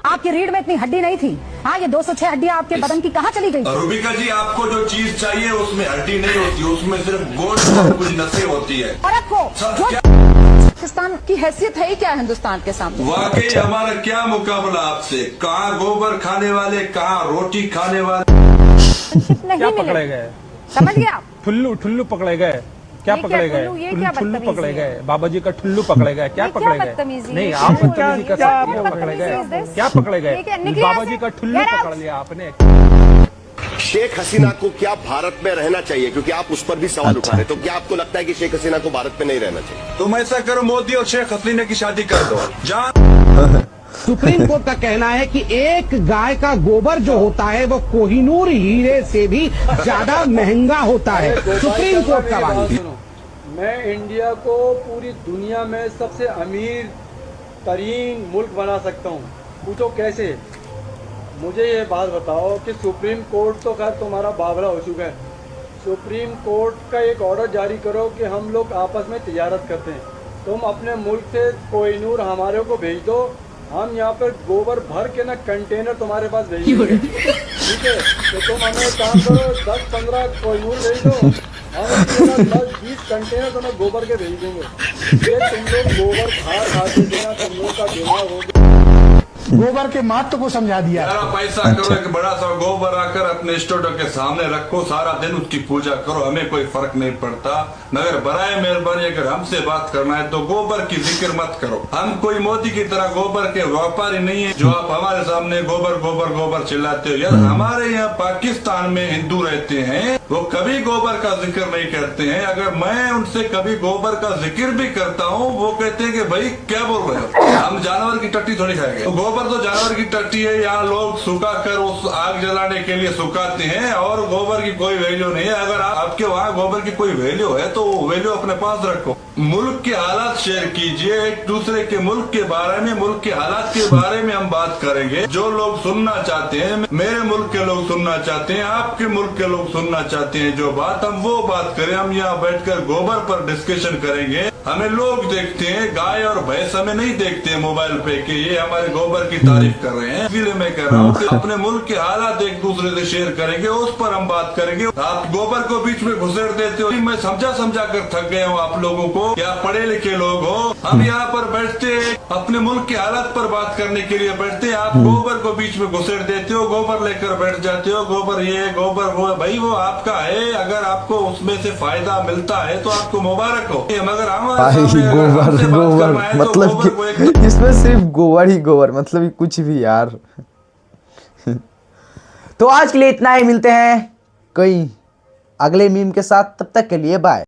आपकी रीढ़ में इतनी हड्डी नहीं थी। हाँ, ये 206 हड्डियां आपके बदन की कहाँ चली गई? रूबिका जी, आपको जो चीज चाहिए उसमें हड्डी नहीं होती, उसमें सिर्फ गोल्ड और कुछ नसें होती है। और आपको पाकिस्तान की हैसियत है ही क्या हिंदुस्तान के सामने? वाकई हमारा क्या मुकाबला आपसे। कहाँ गोबर खाने वाले, कहाँ रोटी खाने वाले। क्या पकड़े गए? समझ गए आप? ठुल्लू पकड़े गए। क्या पकड़े गए? ठुल्लू पकड़े गए। बाबा जी का ठुल्लू पकड़े गए। क्या पकड़े गए? नहीं, आप बदतमीजी कर सकते हैं। पकड़े गए? क्या पकड़े गए? बाबा जी का ठुल्लू पकड़ लिया आपने। शेख हसीना को क्या भारत में रहना चाहिए? क्योंकि आप उस पर भी सवाल उठा रहे, तो क्या आपको लगता है कि शेख हसीना को भारत में नहीं रहना चाहिए? तुम ऐसा करो, मोदी और शेख हसीना की शादी कर दो। जान सुप्रीम कोर्ट का कहना है कि एक गाय का गोबर जो होता है वो कोहिनूर हीरे से भी ज्यादा महंगा होता है। सुप्रीम कोर्ट का वाणी। मैं इंडिया को पूरी दुनिया में सबसे अमीर तरीन मुल्क बना सकता हूँ। पूछो कैसे? मुझे ये बात बताओ कि सुप्रीम कोर्ट तो खैर तुम्हारा बावला हो चुका है। सुप्रीम कोर्ट का एक ऑर्डर जारी करो कि हम लोग आपस में तिजारत करते हैं। तुम अपने मुल्क से कोहिनूर हमारे को भेज दो, हम यहाँ पर गोबर भर के ना कंटेनर तुम्हारे पास भेज देंगे। ठीक है, तो तुम हमें एक काम करो, 10-15 कोहिनूर भेज दो, हम 10-20 कंटेनर तुम्हें गोबर के भेज देंगे। ये तुम लोग गोबर खा के देना, तुम लोग का दिमाग हो गया। गोबर के महत्व को समझा दिया। पैसा करो, एक बड़ा सा गोबर आकर अपने स्टूडियो के सामने रखो, सारा दिन उसकी पूजा करो, हमें कोई फर्क नहीं पड़ता। मगर बराए मेहरबानी अगर हमसे बात करना है तो गोबर की जिक्र मत करो। हम कोई मोदी की तरह गोबर के व्यापारी नहीं है जो आप हमारे सामने गोबर गोबर गोबर चिल्लाते हो। यार, हमारे यहाँ पाकिस्तान में हिंदू रहते हैं, वो कभी गोबर का जिक्र नहीं करते हैं। अगर मैं उनसे कभी गोबर का जिक्र भी करता हूँ, वो कहते हैं कि भाई क्या बोल रहे हो, हम जानवर की टट्टी थोड़ी खाएंगे। तो गोबर तो जानवर की टट्टी है, यहाँ लोग सुखा कर उस आग जलाने के लिए सुखाते हैं, और गोबर की कोई वैल्यू नहीं है। अगर आपके वहाँ गोबर की कोई वैल्यू है तो वैल्यू अपने पास रखो। मुल्क के हालात शेयर कीजिए, एक दूसरे के मुल्क के बारे में, मुल्क के हालात के बारे में हम बात करेंगे। जो लोग सुनना चाहते हैं, मेरे मुल्क के लोग सुनना चाहते हैं, आपके मुल्क के लोग सुनना चाहते हैं जो बात, हम वो बात करें। हम यहाँ बैठकर गोबर पर डिस्कशन करेंगे। हमें लोग देखते हैं, गाय और भैंस हमें नहीं देखते हैं मोबाइल पे कि ये हमारे गोबर की तारीफ कर रहे हैं। इसलिए मैं कह रहा हूँ कि अपने मुल्क के हालात एक दूसरे से शेयर करेंगे, उस पर हम बात करेंगे। आप गोबर को बीच में घुसेड़ देते हो। मैं समझा कर थक गया हूँ आप लोगों को, क्या पढ़े लिखे लोग हो। हम यहाँ पर बैठते अपने मुल्क के हालात पर बात करने के लिए बैठते, आप गोबर को बीच में घुसेड़ देते हो, गोबर लेकर बैठ जाते हो। गोबर ये गोबर वो, भाई वो आपका है, अगर आपको उसमें से फायदा मिलता है तो आपको मुबारक हो। मगर गोबर मतलब कि इसमें सिर्फ गोबर ही गोबर, मतलब कि कुछ भी यार। तो आज के लिए इतना ही, मिलते हैं कई अगले मीम के साथ, तब तक के लिए बाय।